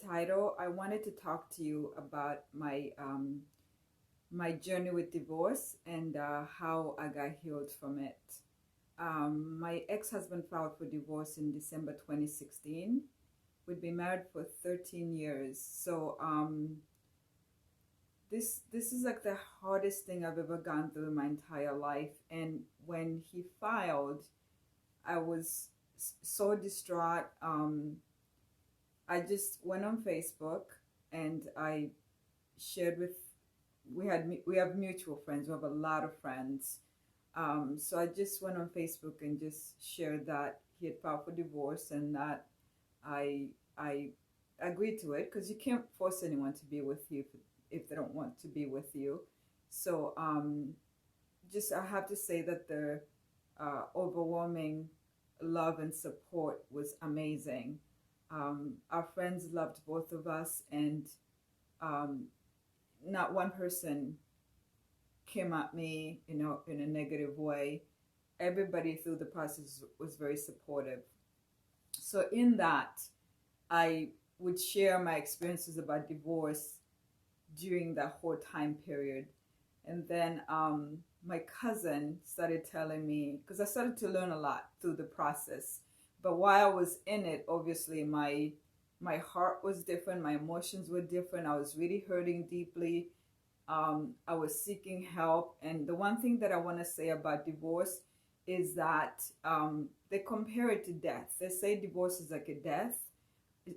title, I wanted to talk to you about my journey with divorce and how I got healed from it. My ex-husband filed for divorce in December 2016. We'd been married for 13 years. So this is like the hardest thing I've ever gone through in my entire life. And when he filed, I was so distraught. I just went on Facebook and I shared with we have mutual friends. We have a lot of friends. So I just went on Facebook and just shared that he had filed for divorce and that I agreed to it because you can't force anyone to be with you if they don't want to be with you. So just I have to say that the overwhelming love and support was amazing. Our friends loved both of us, and not one person came at me, in a negative way. Everybody through the process was very supportive. So in that, I would share my experiences about divorce during that whole time period. And then my cousin started telling me, because I started to learn a lot through the process. But while I was in it, obviously my heart was different, my emotions were different. I was really hurting deeply. I was seeking help. And the one thing that I want to say about divorce is that they compare it to death. They say divorce is like a death.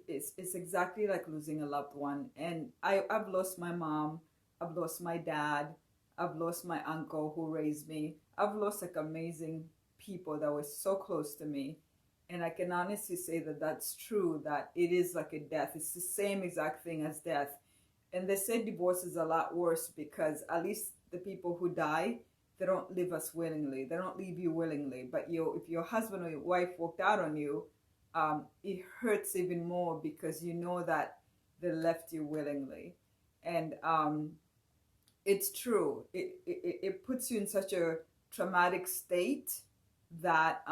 It's exactly like losing a loved one. And I've lost my mom. I've lost my dad. I've lost my uncle who raised me. I've lost like amazing people that were so close to me. And I can honestly say that that's true, that it is like a death. It's the same exact thing as death. And they say divorce is a lot worse because at least the people who die, they don't leave us willingly. They don't leave you willingly. But if your husband or your wife walked out on you, it hurts even more because you know that they left you willingly. And it's true. It puts you in such a traumatic state that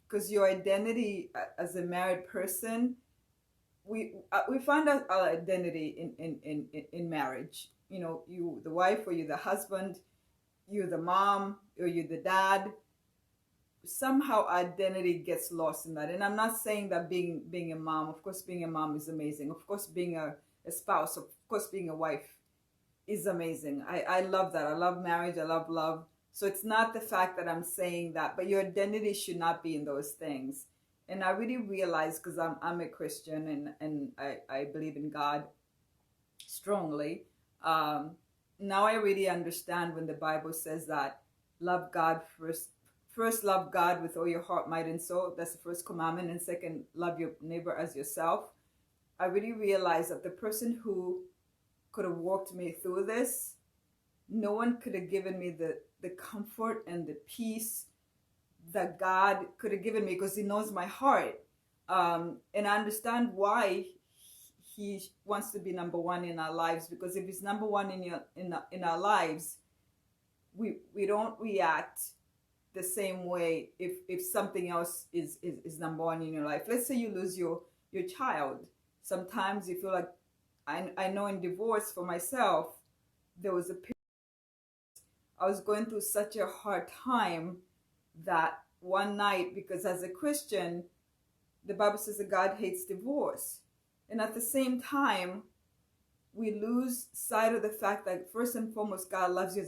because your identity as a married person, we find out our identity in marriage. You the wife, or you the husband, you the mom, or you the dad. Somehow identity gets lost in that. And I'm not saying that being a mom, of course being a mom is amazing, of course being a spouse, of course being a wife is amazing. I love that. I love marriage. I love love. So it's not the fact that I'm saying that, but your identity should not be in those things. And I really realized, because I'm a Christian and I believe in God strongly. Now I really understand when the Bible says that love God first. First, love God with all your heart, might, and soul. That's the first commandment. And second, love your neighbor as yourself. I really realized that the person who could have walked me through this, no one could have given me the comfort and the peace that God could have given me, because he knows my heart. And I understand why he wants to be number one in our lives, because if he's number one in our lives, we don't react the same way if something else is number one in your life. Let's say you lose your child. Sometimes you feel like, I know in divorce for myself, there was a period I was going through such a hard time that one night, because as a Christian, the Bible says that God hates divorce. And at the same time, we lose sight of the fact that first and foremost, God loves you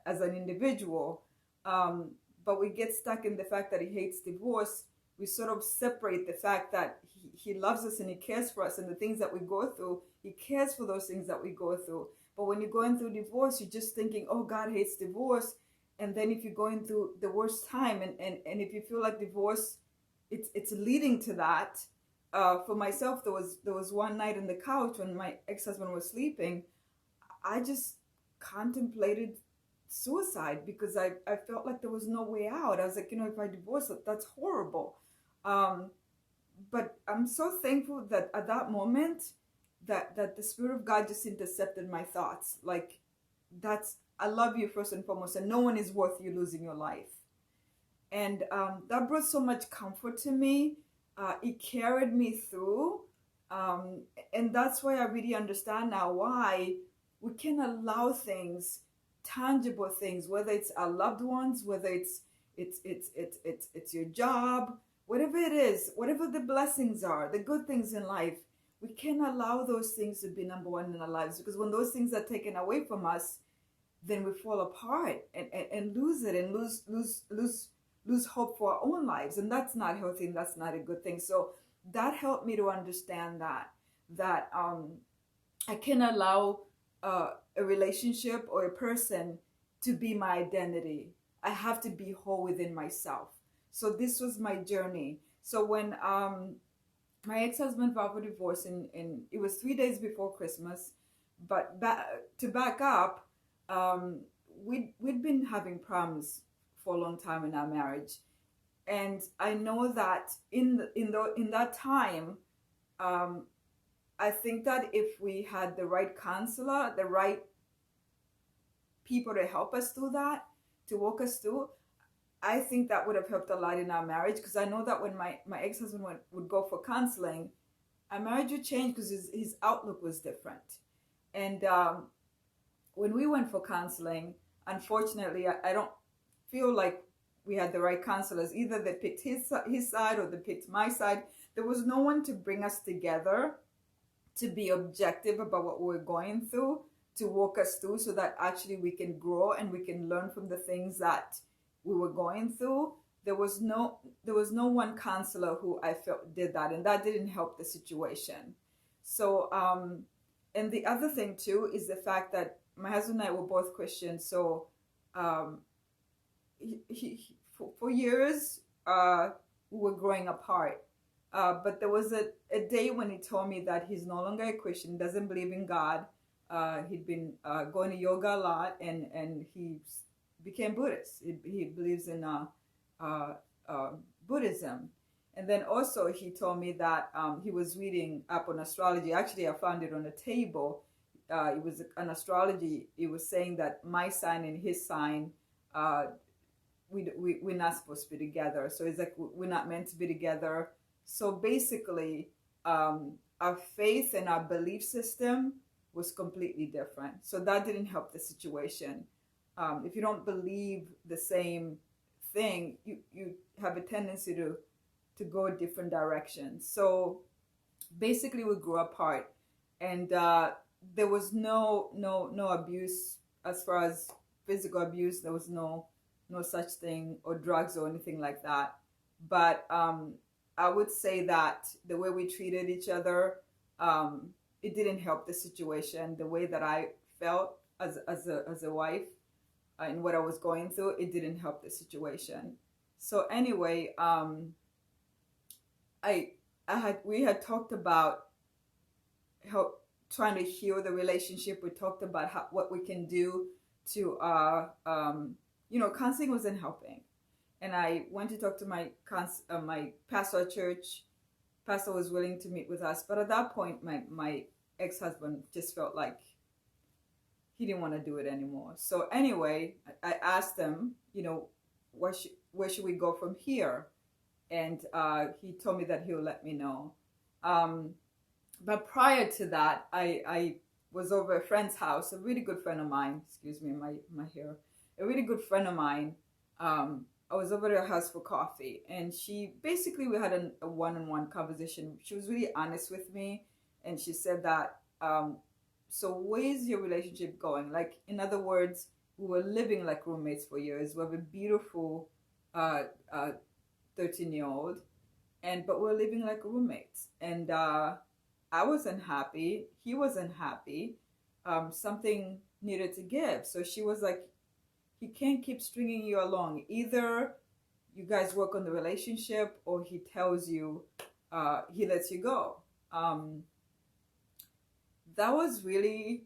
as an individual. But we get stuck in the fact that he hates divorce. We sort of separate the fact that he loves us and he cares for us, and the things that we go through, he cares for those things that we go through. But when you're going through divorce, you're just thinking, oh, God hates divorce. And then if you're going through the worst time, and if you feel like divorce, it's leading to that. For myself, there was one night on the couch when my ex-husband was sleeping, I just contemplated suicide, because I felt like there was no way out. I was like, if I divorce, that's horrible. But I'm so thankful that at that moment, that the Spirit of God just intercepted my thoughts. Like, I love you first and foremost, and no one is worth you losing your life. And that brought so much comfort to me. It carried me through. um, and that's why I really understand now why we can allow things, tangible things, whether it's our loved ones, whether it's your job, whatever it is, whatever the blessings are, the good things in life, we can allow those things to be number one in our lives, because when those things are taken away from us, then we fall apart and lose it, and lose hope for our own lives, and that's not healthy, and that's not a good thing. So that helped me to understand that I can allow a relationship or a person to be my identity. I have to be whole within myself. So this was my journey. So when my ex-husband filed for divorce, in it was 3 days before Christmas, but to back up, um, we'd been having problems for a long time in our marriage, and I know that in that time, um, I think that if we had the right counselor, the right people to help us through that, to walk us through, I think that would have helped a lot in our marriage. Because I know that when my ex-husband would go for counseling, our marriage would change because his outlook was different. And when we went for counseling, unfortunately, I don't feel like we had the right counselors. Either they picked his side or they picked my side. There was no one to bring us together, to be objective about what we're going through, to walk us through, so that actually we can grow and we can learn from the things that we were going through. There was no one counselor who I felt did that, and that didn't help the situation. So and the other thing too is the fact that my husband and I were both Christian. So um for years, we were growing apart. But there was a day when he told me that he's no longer a Christian, doesn't believe in God. He'd been going to yoga a lot, and he became Buddhist. He believes in uh, uh, Buddhism. And then also he told me that he was reading up on astrology. Actually, I found it on a table. It was an astrology. It was saying that my sign and his sign, uh, we're not supposed to be together. So it's like we're not meant to be together. So basically, our faith and our belief system was completely different. So that didn't help the situation. If you don't believe the same thing, you have a tendency to go different directions. So basically, we grew apart, and there was no abuse as far as physical abuse. There was no such thing, or drugs or anything like that. But I would say that the way we treated each other, it didn't help the situation. The way that I felt as a wife, and what I was going through, it didn't help the situation. So anyway, I we had talked about help trying to heal the relationship. We talked about what we can do to counseling wasn't helping, and I went to talk to my pastor at church. Pastor was willing to meet with us, but at that point, my ex-husband just felt like he didn't want to do it anymore. So anyway, I asked him, where should we go from here? And he told me that he'll let me know. Um, but prior to that, I was over a friend's house, a really good friend of mine. Excuse me, my hair. A really good friend of mine. I was over at her house for coffee, and we had a one-on-one conversation. She was really honest with me, and she said that, so where's your relationship going? Like, in other words, we were living like roommates for years. We have a beautiful uh, uh, 13-year-old, but we're living like roommates. And I wasn't happy. He wasn't happy. Something needed to give. So she was like, he can't keep stringing you along. Either you guys work on the relationship, or he tells you, he lets you go. That was really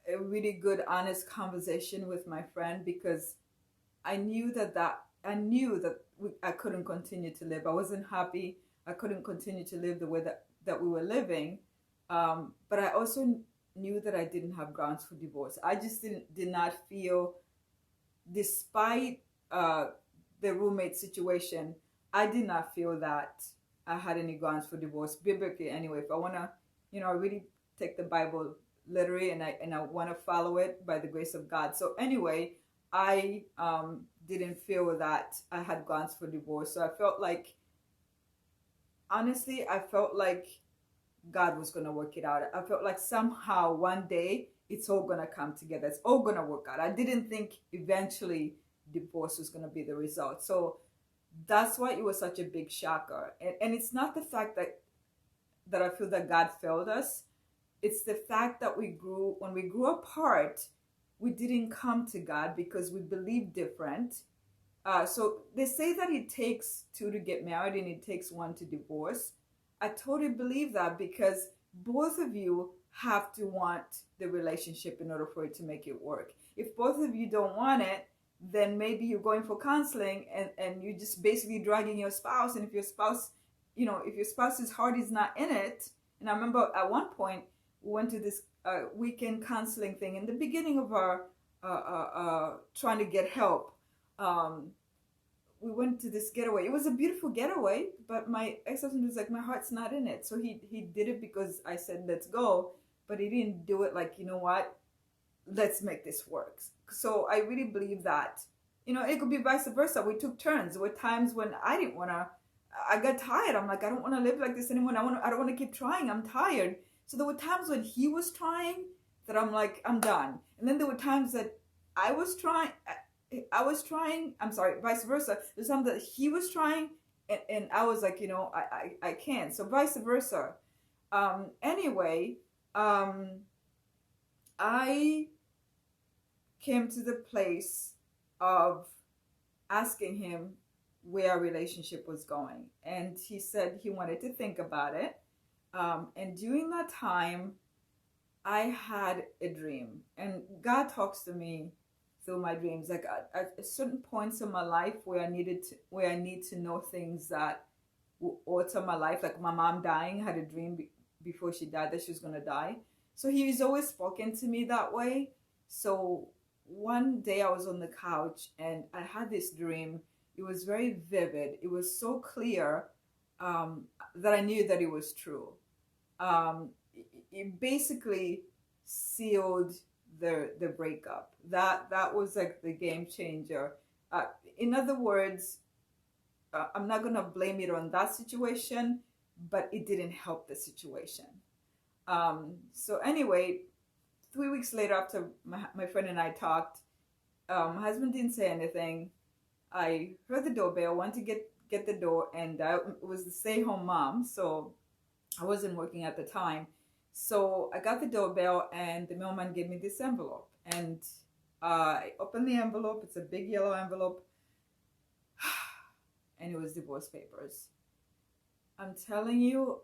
a really good, honest conversation with my friend, because I couldn't continue to live. I wasn't happy. I couldn't continue to live the way that we were living. But I also knew that I didn't have grounds for divorce. I just did not feel, despite the roommate situation, I did not feel that I had any grounds for divorce biblically. Anyway, if I want to, really take the Bible literally, and I want to follow it by the grace of God. So anyway, I didn't feel that I had grounds for divorce. So I felt like, honestly, I felt like God was going to work it out. I felt like somehow one day it's all going to come together. It's all going to work out. I didn't think eventually divorce was going to be the result. So that's why it was such a big shocker. And it's not the fact that I feel that God failed us. It's the fact that when we grew apart, we didn't come to God because we believed different. So they say that it takes two to get married and it takes one to divorce. I totally believe that, because both of you have to want the relationship in order for it to make it work. If both of you don't want it, then maybe you're going for counseling, and you're just basically dragging your spouse. And if your spouse, if your spouse's heart is not in it. And I remember at one point we went to this weekend counseling thing in the beginning of our trying to get help. We went to this getaway. It was a beautiful getaway, but my ex-husband was like, my heart's not in it. So he did it because I said, let's go. But he didn't do it like, you know what, let's make this work. So I really believe that, it could be vice versa. We took turns. There were times when I didn't want to, I got tired. I'm like, I don't want to live like this anymore. I don't want to keep trying. I'm tired. So there were times when he was trying that I'm like, I'm done. And then there were times that I was trying, I'm sorry, vice versa. There's something that he was trying, and I was like, I can't. So vice versa. Anyway, I came to the place of asking him where our relationship was going. And he said he wanted to think about it. And during that time, I had a dream. And God talks to me through my dreams, like at certain points in my life where I need to know things that will alter my life. Like my mom dying, I had a dream before she died that she was going to die. So he's always spoken to me that way. So one day I was on the couch and I had this dream. It was very vivid. It was so clear that I knew that it was true. It basically sealed the breakup. That was like the game changer. In other words, I'm not gonna blame it on that situation, but it didn't help the situation. So anyway, 3 weeks later, after my friend and I talked, my husband didn't say anything. I heard the doorbell, went to get the door, and I was the stay-home mom, so I wasn't working at the time. So I got the doorbell, and the mailman gave me this envelope, and I opened the envelope. It's a big yellow envelope, and it was divorce papers. I'm telling you,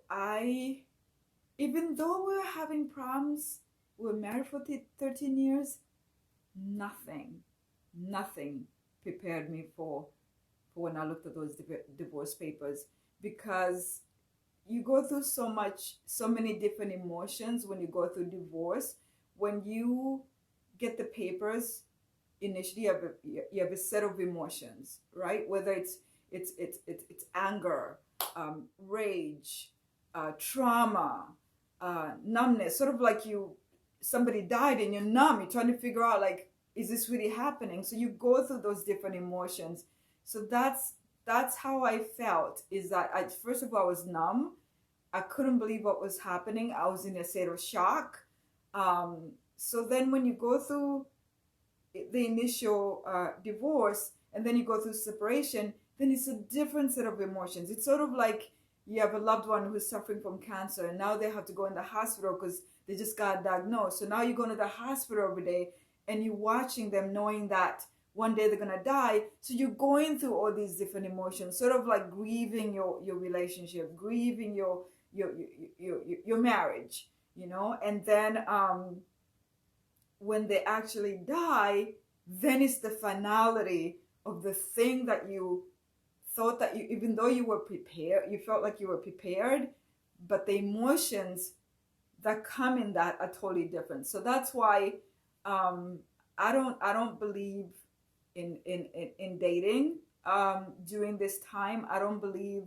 even though we were having problems, we were married for 13 years, nothing prepared me for when I looked at those divorce papers, because you go through so many different emotions when you go through divorce. When you get the papers, initially you have a set of emotions, right? Whether it's anger, rage, trauma, numbness, sort of like somebody died and you're numb. You're trying to figure out, like, is this really happening? So you go through those different emotions. So that's how I felt, is that first of all, I was numb. I couldn't believe what was happening. I was in a state of shock. So then when you go through the initial divorce, and then you go through separation, then it's a different set of emotions. It's sort of like you have a loved one who's suffering from cancer, and now they have to go in the hospital because they just got diagnosed. So now you're going to the hospital every day, and you're watching them, knowing that one day they're going to die. So you're going through all these different emotions, sort of like grieving your relationship, grieving your marriage, and then when they actually die, then it's the finality of the thing that you thought that even though you were prepared, you felt like you were prepared, but the emotions that come in that are totally different. So that's why I don't believe in dating during this time. I don't believe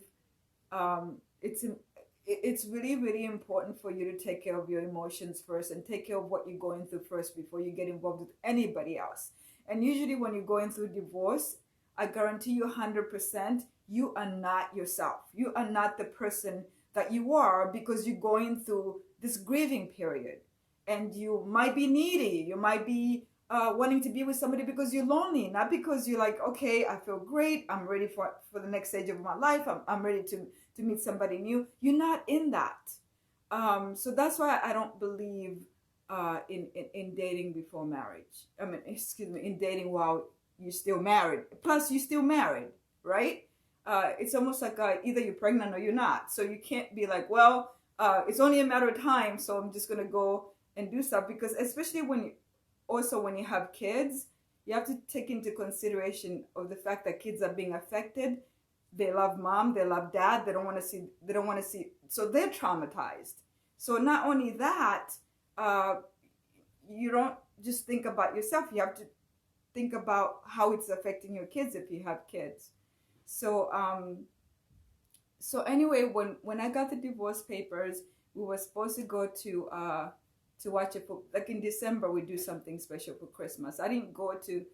it's really really important for you to take care of your emotions first and take care of what you're going through first before you get involved with anybody else. And usually when you're going through divorce, I guarantee you 100% you are not yourself. You are not the person that you are, because you're going through this grieving period, and you might be needy, you might be wanting to be with somebody because you're lonely, not because you're like, okay, I feel great, I'm ready for the next stage of my life, I'm ready to meet somebody new. You're not in that. So that's why I don't believe in dating before marriage. I mean, excuse me, in dating while you're still married. Plus, you're still married, right? It's almost like either you're pregnant or you're not. So you can't be like, well, it's only a matter of time, so I'm just gonna go and do stuff. Because especially when you have kids, you have to take into consideration of the fact that kids are being affected. They love mom, they love dad, they don't want to see, so they're traumatized. So not only that, uh, you don't just think about yourself, you have to think about how it's affecting your kids if you have kids. So so anyway, when I got the divorce papers, we were supposed to go to watch it for, like in December we do something special for Christmas. I didn't go to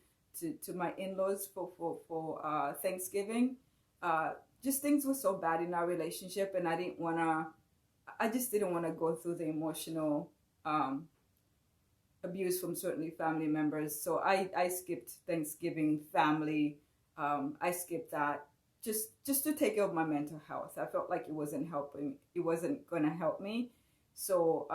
my in-laws for Thanksgiving. uh just things were so bad in our relationship, and I just didn't want to go through the emotional um abuse from certain family members. So I skipped Thanksgiving family. I skipped that just to take care of my mental health. I felt like it wasn't helping. It wasn't going to help me. So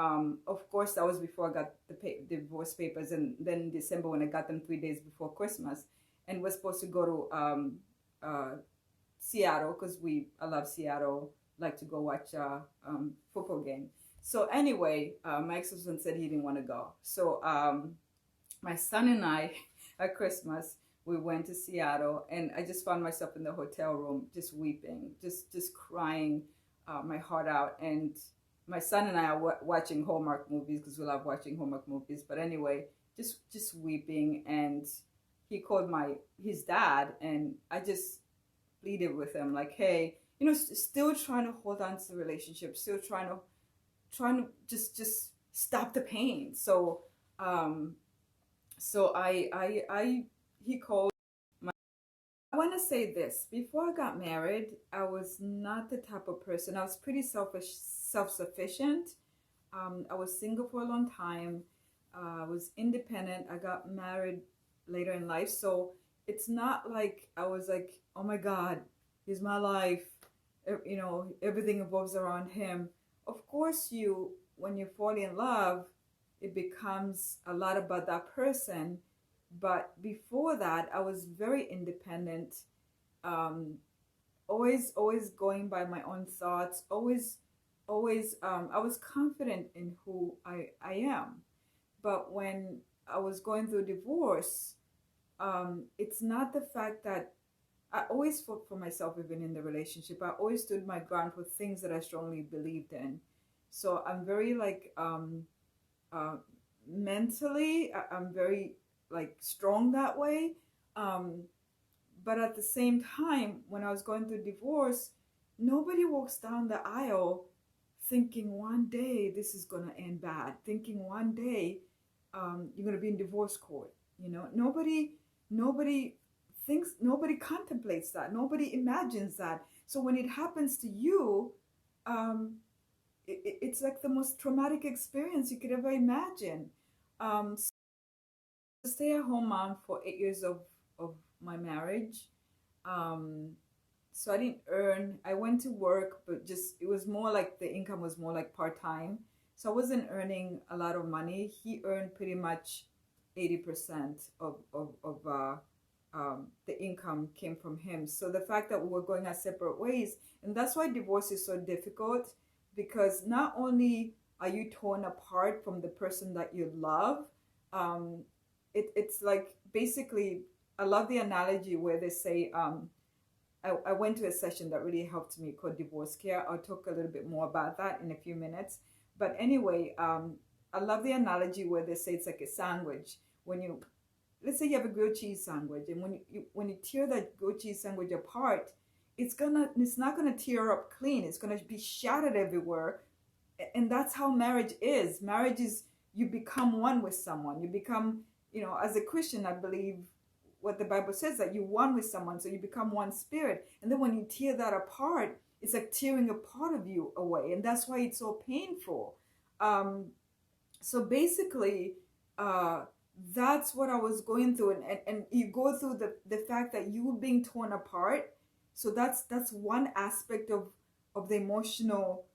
of course that was before I got the divorce papers, and then in December when I got them 3 days before Christmas, and we're supposed to go to uh, Seattle, because I love Seattle. Like to go watch a football game. So anyway, my ex-husband said he didn't want to go. So my son and I, at Christmas, we went to Seattle, and I just found myself in the hotel room, just weeping, just crying my heart out. And my son and I are watching Hallmark movies because we love watching Hallmark movies. But anyway, just weeping, and he called his dad, and I just pleaded with him like, hey, still trying to hold on to the relationship, still trying to just stop the pain. So um so I he called my I want to say this: before I got married, I was not the type of person. I was pretty self-sufficient. I was single for a long time. I was independent. I got married later in life, so it's not like I was like, oh my god, he's my life. Everything revolves around him. Of course, when you fall in love, it becomes a lot about that person. But before that, I was very independent. Um, always going by my own thoughts. Always. I was confident in who I am. But when I was going through divorce, it's not the fact that I always fought for myself, even in the relationship. I always stood my ground for things that I strongly believed in. So I'm very like uh, mentally, I'm very like strong that way. Um, but at the same time, when I was going through divorce, nobody walks down the aisle thinking one day this is gonna end bad, thinking one day you're gonna be in divorce court. Nobody thinks, nobody contemplates that, nobody imagines that. So when it happens to you, um, it's like the most traumatic experience you could ever imagine. So stay at home mom for 8 years of my marriage. Um, so I didn't earn. I went to work, but just it was more like the income was more like part time. So I wasn't earning a lot of money. He earned pretty much 80% of the income came from him. So the fact that we were going our separate ways, and that's why divorce is so difficult, because not only are you torn apart from the person that you love, um, it's like basically, I love the analogy where they say, I went to a session that really helped me called Divorce Care. I'll talk a little bit more about that in a few minutes. But anyway, I love the analogy where they say it's like a sandwich. Let's say you have a grilled cheese sandwich, and when you tear that grilled cheese sandwich apart, it's not gonna tear up clean. It's gonna be shattered everywhere. And that's how marriage is. Marriage is, you become one with someone. You become, as a Christian, I believe what the Bible says, that you one with someone, so you become one spirit. And then when you tear that apart, it's like tearing a part of you away, and that's why it's so painful. So basically, uh, that's what I was going through, and you go through the fact that you were being torn apart. So that's one aspect of the emotional,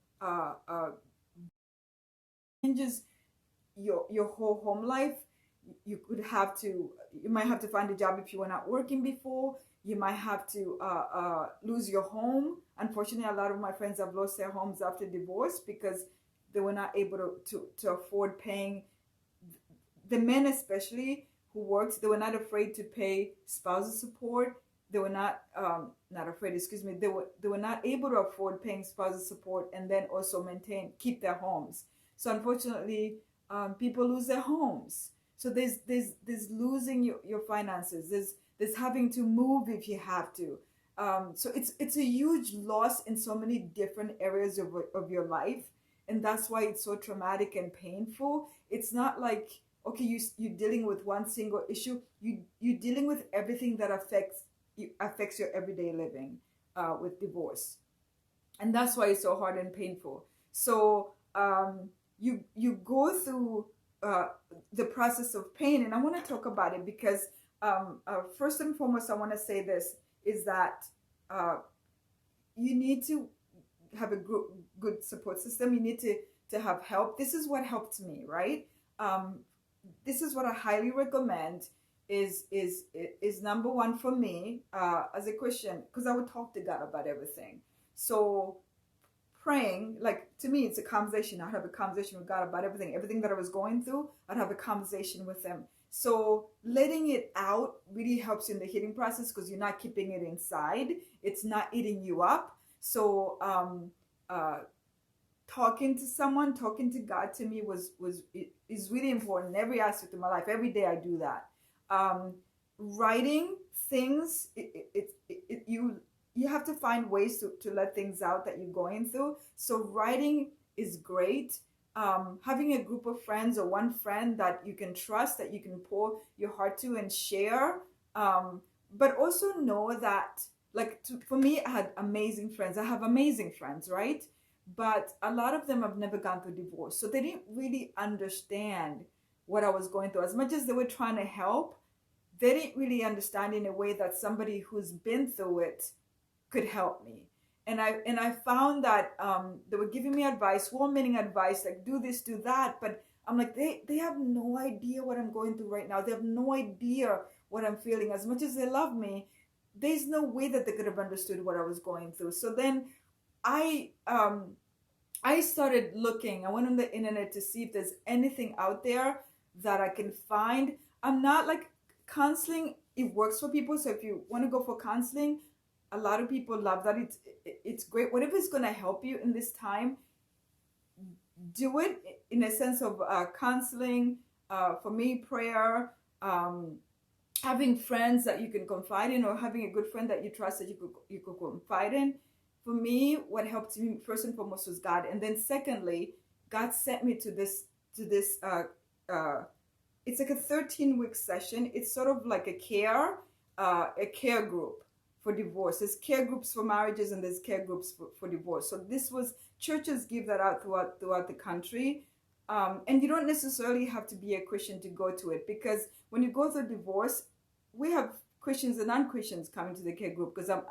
changes your whole home life. You might have to find a job if you were not working before. You might have to lose your home. Unfortunately, a lot of my friends have lost their homes after divorce because they were not able to afford paying. The men especially who worked, they were not afraid to pay spousal support. They were not afraid, excuse me, they were not able to afford paying spousal support and then also keep their homes. So unfortunately, people lose their homes. So there's losing your finances. There's having to move if you have to. So it's a huge loss in so many different areas of your life, and that's why it's so traumatic and painful. It's not like, okay, you're dealing with one single issue. You're dealing with everything that affects your everyday living, with divorce, and that's why it's so hard and painful. So you go through the process of pain, and I want to talk about it because, first and foremost, I want to say this is that, uh, you need to have a good support system. You need to have help. This is what helped me, right? um, this is what I highly recommend. Is number one for me, as a Christian, because I would talk to God about everything. So praying, like, to me, it's a conversation. I'd have a conversation with God about everything that I was going through. I'd have a conversation with him. So letting it out really helps in the healing process because you're not keeping it inside. It's not eating you up. So uh, talking to someone, talking to God, to me is really important in every aspect of my life. Every day I do that. Writing things, you have to find ways to let things out that you're going through. So writing is great. Having a group of friends or one friend that you can trust, that you can pour your heart to and share. But also know that, like, for me, I had amazing friends. I have amazing friends, right? But a lot of them have never gone through divorce, so they didn't really understand what I was going through. As much as they were trying to help, they didn't really understand in a way that somebody who's been through it could help me. And I found that, they were giving me advice, well-meaning advice, like do this, do that, but I'm like, they have no idea what I'm going through right now. They have no idea what I'm feeling. As much as they love me, there's no way that they could have understood what I was going through. So then I um I started looking. I went on the internet to see if there's anything out there that I can find. I'm not like, counseling, it works for people. So if you want to go for counseling, a lot of people love that. It's great. Whatever is going to help you in this time, do it in a sense of counseling. For me, prayer, having friends that you can confide in, or having a good friend that you trust that you could confide in. For me, what helped me first and foremost was God, and then secondly, God sent me to this. Uh, it's like a 13-week session. It's sort of like a care group for divorce. There's care groups for marriages and there's care groups for divorce. So this was, churches give that out throughout the country. And you don't necessarily have to be a Christian to go to it, because when you go through divorce, we have Christians and non-Christians coming to the care group, because I'm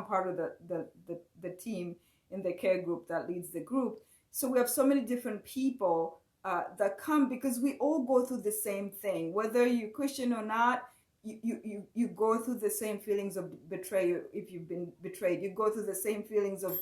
part of the team in the care group that leads the group. So we have so many different people that come, because we all go through the same thing, whether you're Christian or not. You go through the same feelings of betrayal. If you've been betrayed, you go through the same feelings of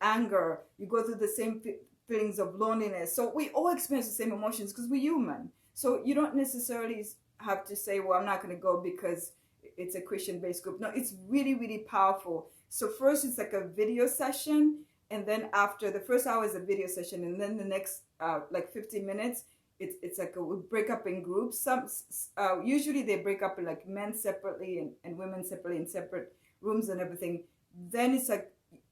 anger. You go through the same feelings of loneliness. So we all experience the same emotions because we're human. So you don't necessarily have to say, well, I'm not going to go because it's a Christian based group. No, it's really, really powerful. So first it's like a video session, and then after the first hour is a video session, and then the next like 15 minutes, it's like we break up in groups. Usually they break up in like men separately and women separately in separate rooms and everything. then it's like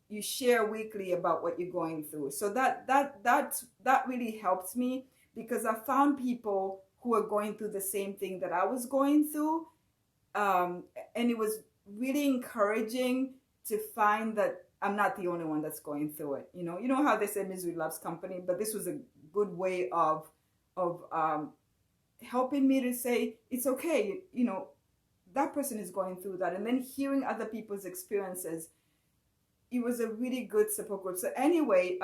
you share weekly about what you're going through. So that really helped me, because I found people who are going through the same thing that I was going through. And it was really encouraging to find that I'm not the only one that's going through it. You know how they say misery loves company, but this was a good way of helping me to say it's okay. That person is going through that, and then hearing other people's experiences, it was a really good support group. So anyway,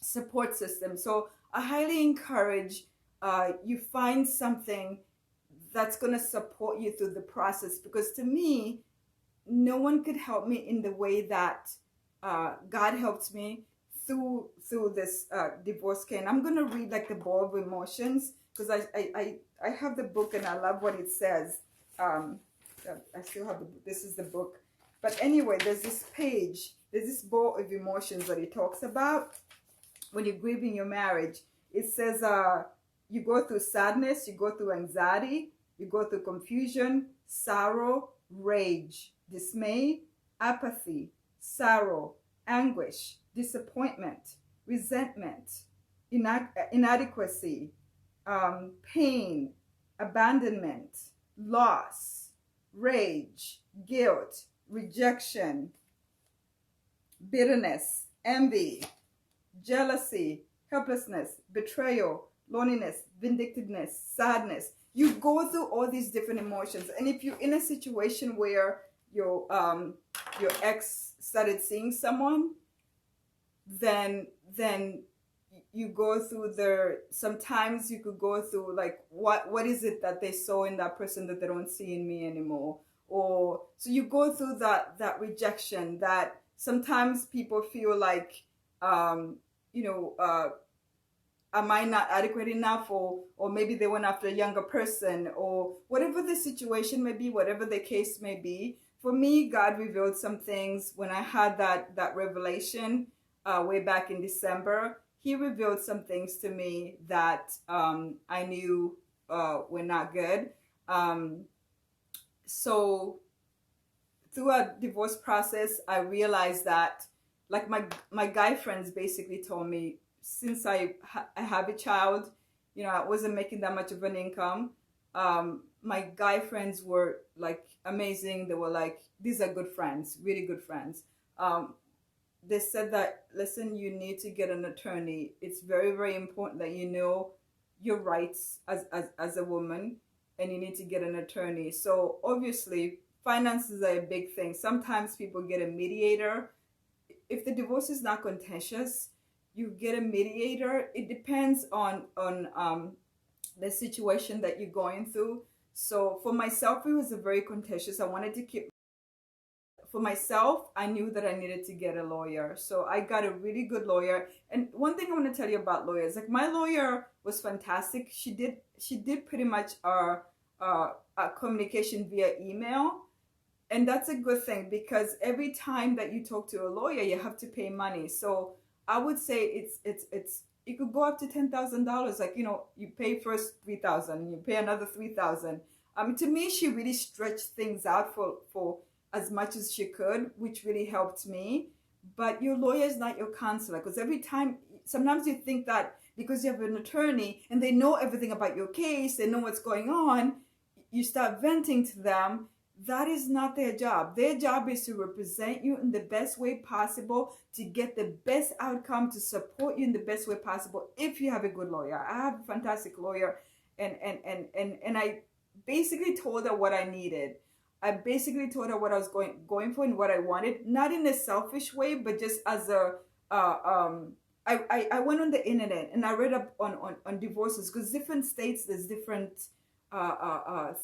support system. So I highly encourage you find something that's going to support you through the process, because to me, no one could help me in the way that God helped me through this divorce case. And I'm going to read like the Ball of Emotions, because I have the book and I love what it says. I still have this is the book. But anyway, there's this Ball of Emotions that it talks about when you're grieving your marriage. It says you go through sadness, you go through anxiety, you go through confusion, sorrow, rage, dismay, apathy, sorrow, anguish, disappointment, resentment, inadequacy, pain, abandonment, loss, rage, guilt, rejection, bitterness, envy, jealousy, helplessness, betrayal, loneliness, vindictiveness, sadness. You go through all these different emotions. And if you're in a situation where your ex started seeing someone, then you go through sometimes you could go through like, what is it that they saw in that person that they don't see in me anymore? Or so you go through that rejection, that sometimes people feel like am I not adequate enough, or maybe they went after a younger person, or whatever the situation may be, whatever the case may be. For me, God revealed some things when I had that revelation way back in December. He revealed some things to me that I knew were not good. So through a divorce process, I realized that, like, my guy friends basically told me, since I have a child, I wasn't making that much of an income. My guy friends were like amazing. They were like, these are good friends, really good friends. They said that, listen, you need to get an attorney. It's very, very important that you know your rights as a woman, and you need to get an attorney. So obviously, finances are a big thing. Sometimes people get a mediator. If the divorce is not contentious, you get a mediator. It depends on the situation that you're going through. So for myself, it was a very contentious. I wanted to keep. For myself, I knew that I needed to get a lawyer. So I got a really good lawyer. And one thing I want to tell you about lawyers, like, my lawyer was fantastic. She did pretty much our communication via email. And that's a good thing, because every time that you talk to a lawyer, you have to pay money. So I would say it could go up to $10,000. Like, you pay first $3,000, you pay another $3,000. To me, she really stretched things out for as much as she could, which really helped me. But your lawyer is not your counselor, because sometimes you think that because you have an attorney and they know everything about your case, they know what's going on, you start venting to them. That is not their job. Their job is to represent you in the best way possible, to get the best outcome, to support you in the best way possible. If you have a good lawyer, I have a fantastic lawyer, and I basically told her what I needed. I basically told her what I was going for and what I wanted, not in a selfish way, but just as I went on the internet and I read up on divorces, because different states, there's different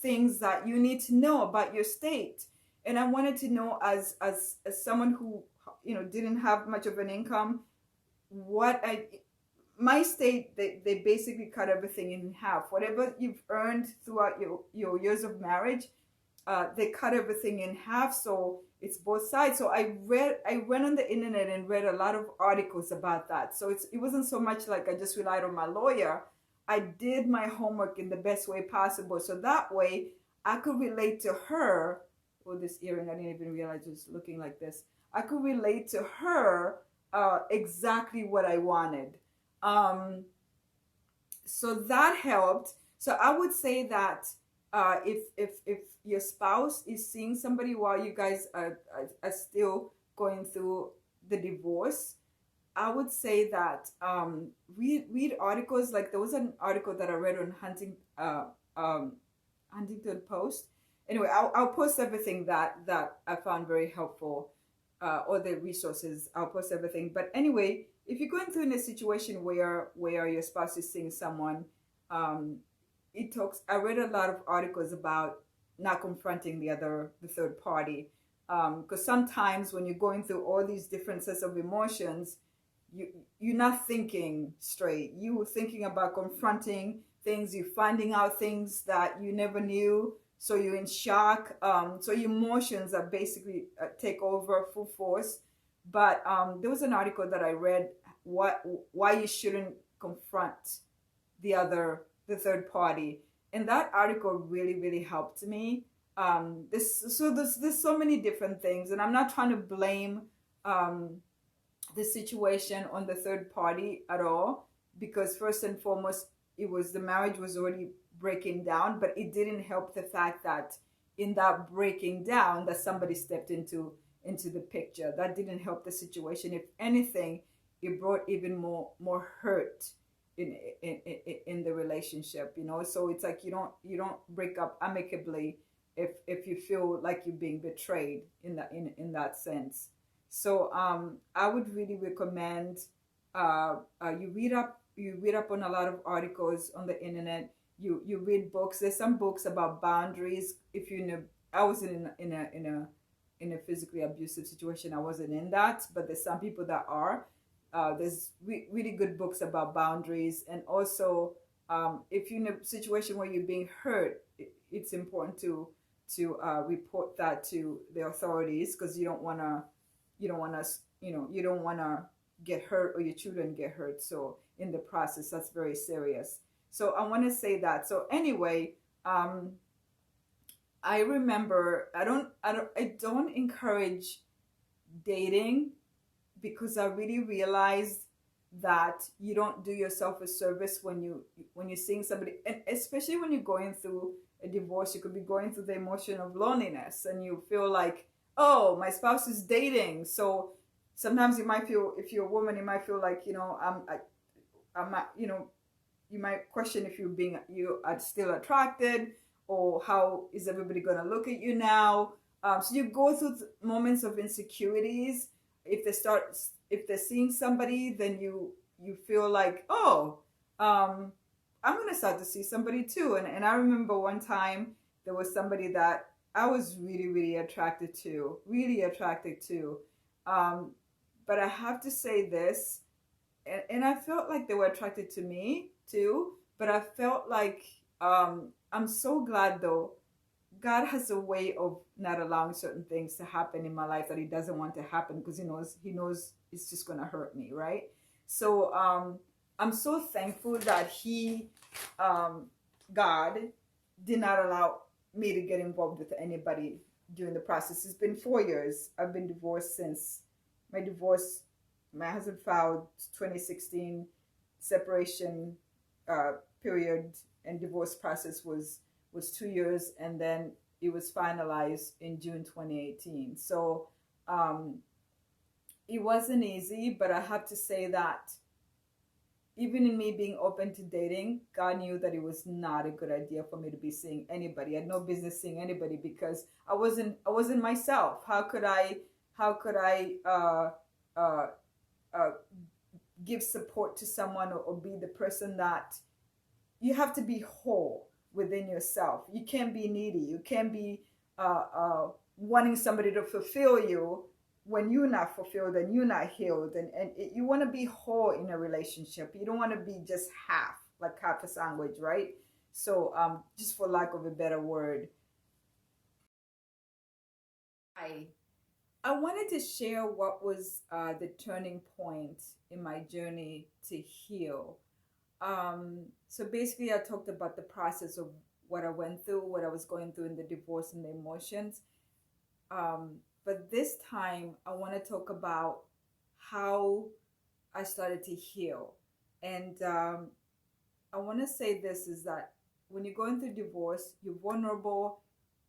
things that you need to know about your state. And I wanted to know, as someone who didn't have much of an income, my state, they basically cut everything in half. Whatever you've earned throughout your years of marriage, they cut everything in half. So it's both sides. So I went on the internet and read a lot of articles about that. So it wasn't so much like I just relied on my lawyer. I did my homework in the best way possible, so that way I could relate to her beautiful, this earring. I didn't even realize it was looking like this. I could relate to her exactly what I wanted. Um, so that helped. So I would say that if your spouse is seeing somebody while you guys are still going through the divorce, I would say that read articles. Like there was an article that I read on um, Huntington Post. Anyway, I'll post everything that I found very helpful, all the resources. I'll post everything. But anyway, if you're going through in a situation where your spouse is seeing someone, um, it talks. I read a lot of articles about not confronting the third party, because sometimes when you're going through all these different sets of emotions, you you're not thinking straight. You were thinking about confronting things, you're finding out things that you never knew, so you're in shock. So your emotions are basically take over full force. But there was an article that I read, what why you shouldn't confront the third party, and that article really helped me. There's so many different things, and I'm not trying to blame um, the situation on the third party at all, because first and foremost, it was the marriage was already breaking down, but it didn't help the fact that in that breaking down that somebody stepped into the picture. That didn't help the situation. If anything, it brought even more hurt in the relationship, you know. So it's like you don't break up amicably if you feel like you're being betrayed in that sense. So I would really recommend you read up on a lot of articles on the internet. You read books. There's some books about boundaries. If you know, I was in a physically abusive situation. I wasn't in that, but there's some people that are. There's really good books about boundaries, and also if you're in a situation where you're being hurt, it's important to report that to the authorities, because you don't want to get hurt or your children get hurt. So in the process, that's very serious. So I want to say that. So anyway, um, I remember I don't encourage dating, because I really realized that you don't do yourself a service when you're seeing somebody, and especially when you're going through a divorce. You could be going through the emotion of loneliness, and you feel like, oh, my spouse is dating. So sometimes you might feel, if you're a woman, you might feel like, I'm not, you might question if you are still attracted, or how is everybody going to look at you now. So you go through moments of insecurities. If they're seeing somebody, then you feel like, oh, um, I'm going to start to see somebody too. And I remember one time there was somebody that I was really really attracted to. Um, but I have to say this, and I felt like they were attracted to me too. But I felt like, I'm so glad though. God has a way of not allowing certain things to happen in my life that He doesn't want to happen, because He knows it's just gonna hurt me, right? So I'm so thankful that um, God, did not allow me to get involved with anybody during the process. It's been 4 years. I've been divorced since my divorce. My husband filed 2016. Separation uh, period and divorce process was 2 years, and then it was finalized in June 2018. So um, it wasn't easy, but I have to say that even in me being open to dating, God knew that it was not a good idea for me to be seeing anybody. I had no business seeing anybody, because I wasn't myself. How could I uh, uh, give support to someone, or be the person that you have to be whole within yourself. You can't be needy. You can't be wanting somebody to fulfill you when you're not fulfilled and you're not healed. And you want to be whole in a relationship. You don't want to be just half a sandwich, right? So just for lack of a better word, I I wanted to share what was the turning point in my journey to heal. So basically, I talked about the process of what I went through, what I was going through in the divorce, and the emotions. But this time, I want to talk about how I started to heal. And I want to say this is that when you're going through divorce, you're vulnerable,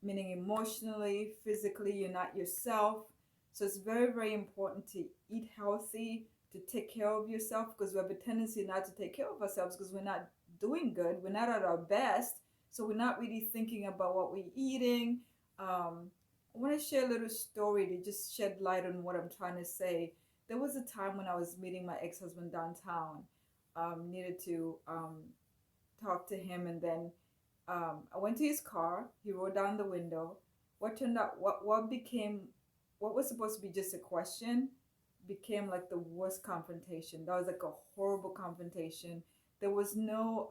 meaning emotionally, physically, you're not yourself. So it's very, very important to eat healthy, to take care of yourself, because we have a tendency not to take care of ourselves because we're not doing good. We're not at our best. So we're not really thinking about what we're eating. I want to share a little story to just shed light on what I'm trying to say. There was a time when I was meeting my ex-husband downtown. Needed to talk to him, and then I went to his car. He rolled down the window. What turned out, what was supposed to be just a question, became like the worst confrontation. That was like a horrible confrontation. There was no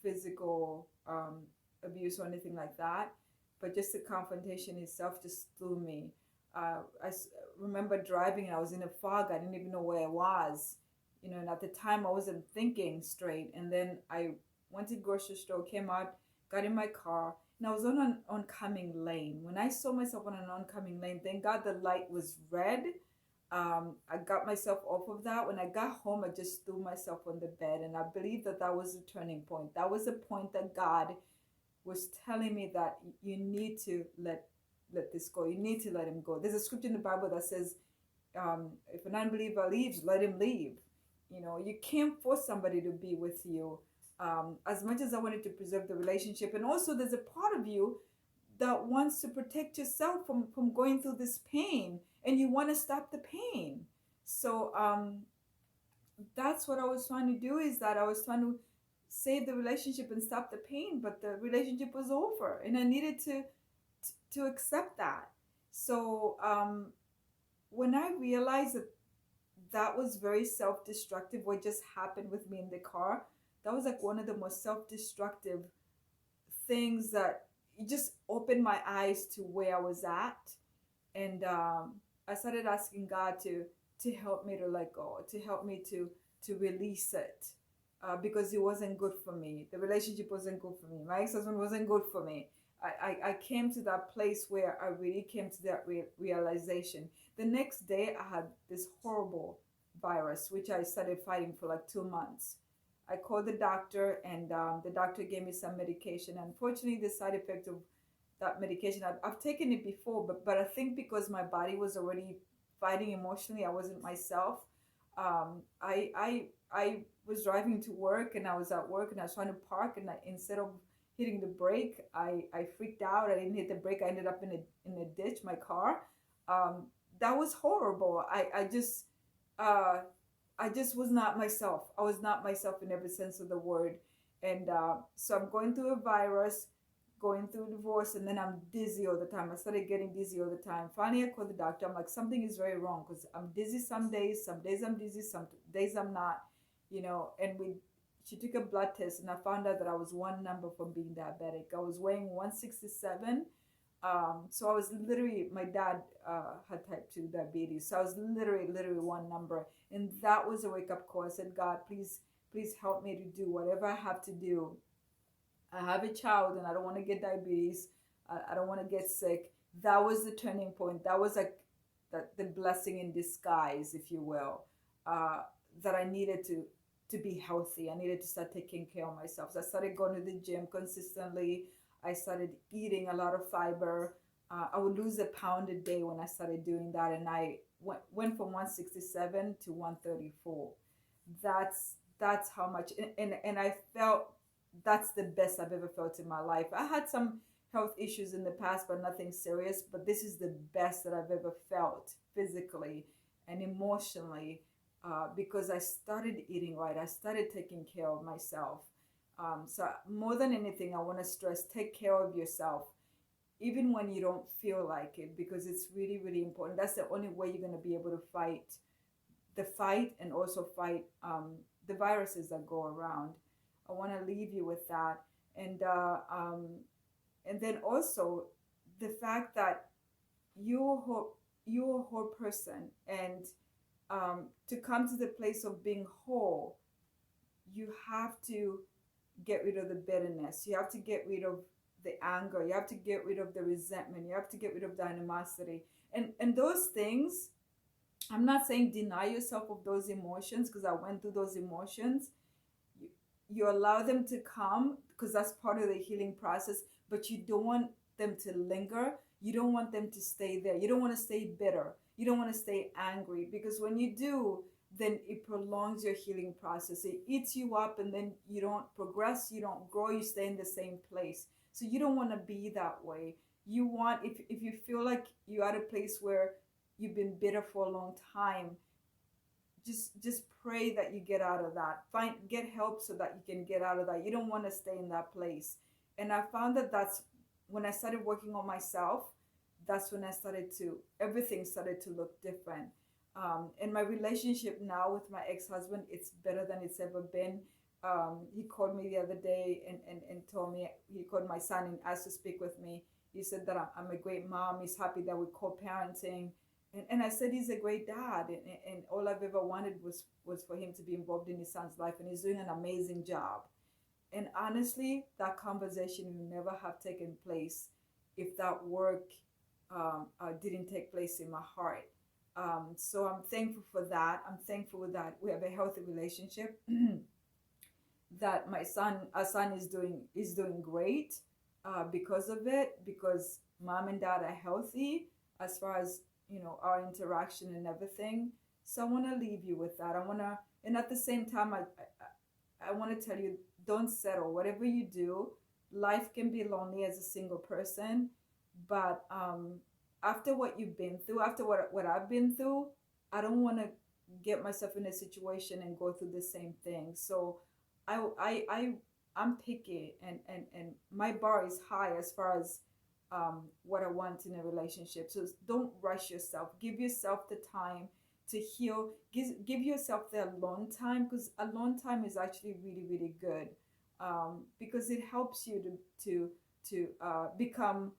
physical abuse or anything like that, but just the confrontation itself just threw me. Remember driving and I was in a fog. I didn't even know where I was, and at the time I wasn't thinking straight. And then I went to the grocery store, came out, got in my car, and I was on an oncoming lane. When I saw myself on an oncoming lane, thank God the light was red. I got myself off of that. When I got home, I just threw myself on the bed, and I believe that that was the turning point. That was the point that God was telling me that you need to let this go. You need to let him go. There's a scripture in the Bible that says, if an unbeliever leaves, let him leave. You can't force somebody to be with you. As much as I wanted to preserve the relationship, and also there's a part of you that wants to protect yourself from going through this pain, and you want to stop the pain. So that's what I was trying to do, is that I was trying to save the relationship and stop the pain, but the relationship was over, and I needed to accept that. So when I realized that that was very self-destructive, what just happened with me in the car, that was like one of the most self-destructive things, that it just opened my eyes to where I was at. And I started asking God to help me to let go, to help me to release it, because it wasn't good for me. The relationship wasn't good for me. My ex-husband wasn't good for me. I came to that place where I really came to that realization. The next day, I had this horrible virus, which I started fighting for like 2 months. I called the doctor, and the doctor gave me some medication. Unfortunately, the side effect of that medication, I've taken it before, but I think because my body was already fighting emotionally, I wasn't myself. I was driving to work, and I was at work, and I was trying to park, and instead of hitting the brake, I freaked out. I didn't hit the brake. I ended up in a ditch, my car. Um, that was horrible. Uh, I just was not myself. I was not myself in every sense of the word. And so I'm going through a virus, going through divorce, and then I'm dizzy all the time. I started getting dizzy all the time. Finally, I called the doctor. I'm like, something is very wrong, because I'm dizzy some days I'm dizzy, some days I'm not, and she took a blood test, and I found out that I was one number from being diabetic. I was weighing 167. So I was literally, my dad had type 2 diabetes. So I was literally one number. And that was a wake up call. I said, God, please help me to do whatever I have to do. I have a child, and I don't want to get diabetes. I don't want to get sick. That was the turning point. That was like the blessing in disguise, if you will, that I needed to be healthy. I needed to start taking care of myself. So I started going to the gym consistently. I started eating a lot of fiber. I would lose a pound a day when I started doing that, and I went from 167 to 134. That's how much, and I felt that's the best I've ever felt in my life. I had some health issues in the past, but nothing serious. But this is the best that I've ever felt physically and emotionally, because I started eating right. I started taking care of myself. So more than anything, I want to stress: take care of yourself, even when you don't feel like it, because it's really, really important. That's the only way you're going to be able to fight the fight, and also fight the viruses that go around. I want to leave you with that. And then also the fact that you're a whole person, and to come to the place of being whole, you have to get rid of the bitterness. You have to get rid of the anger. You have to get rid of the resentment. You have to get rid of the animosity. And those things, I'm not saying deny yourself of those emotions, because I went through those emotions. You, you allow them to come because that's part of the healing process, but you don't want them to linger. You don't want them to stay there. You don't want to stay bitter. You don't want to stay angry, because when you do, then it prolongs your healing process. It eats you up, and then you don't progress, you don't grow, you stay in the same place. So you don't want to be that way. You want, if you feel like you're at a place where you've been bitter for a long time, just pray that you get out of that. Get help so that you can get out of that. You don't want to stay in that place. And I found that that's when I started working on myself. That's when I started to everything started to look different. And my relationship now with my ex-husband, it's better than it's ever been. He called me the other day and told me, he called my son and asked to speak with me. He said that I'm a great mom. He's happy that we're co-parenting. And I said he's a great dad, and all I've ever wanted was for him to be involved in his son's life, and he's doing an amazing job. And honestly, that conversation would never have taken place if that work didn't take place in my heart. So I'm thankful for that. I'm thankful that we have a healthy relationship. That our son is doing great because of it, because mom and dad are healthy as far as our interaction and everything. So I want to leave you with that. And at the same time, I want to tell you, don't settle. Whatever you do, life can be lonely as a single person, but after what you've been through, after what I've been through, I don't want to get myself in a situation and go through the same thing. So I'm picky, and my bar is high as far as what I want in a relationship. So don't rush yourself. Give yourself the time to heal. Give yourself the alone time, because alone time is actually really, really good, because it helps you to become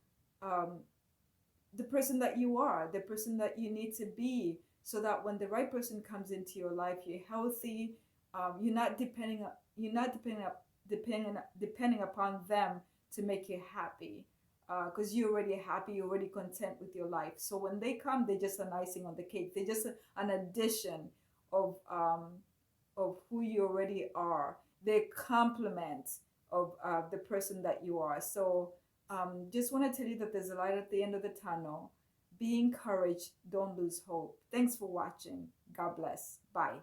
the person that you are, the person that you need to be, so that when the right person comes into your life, you're healthy. You're not depending upon them to make you happy, because you're already happy, you're already content with your life. So when they come, they're just an icing on the cake. They're just an addition of who you already are. They complement of the person that you are. So just want to tell you that there's a light at the end of the tunnel. Be encouraged. Don't lose hope. Thanks for watching. God bless. Bye.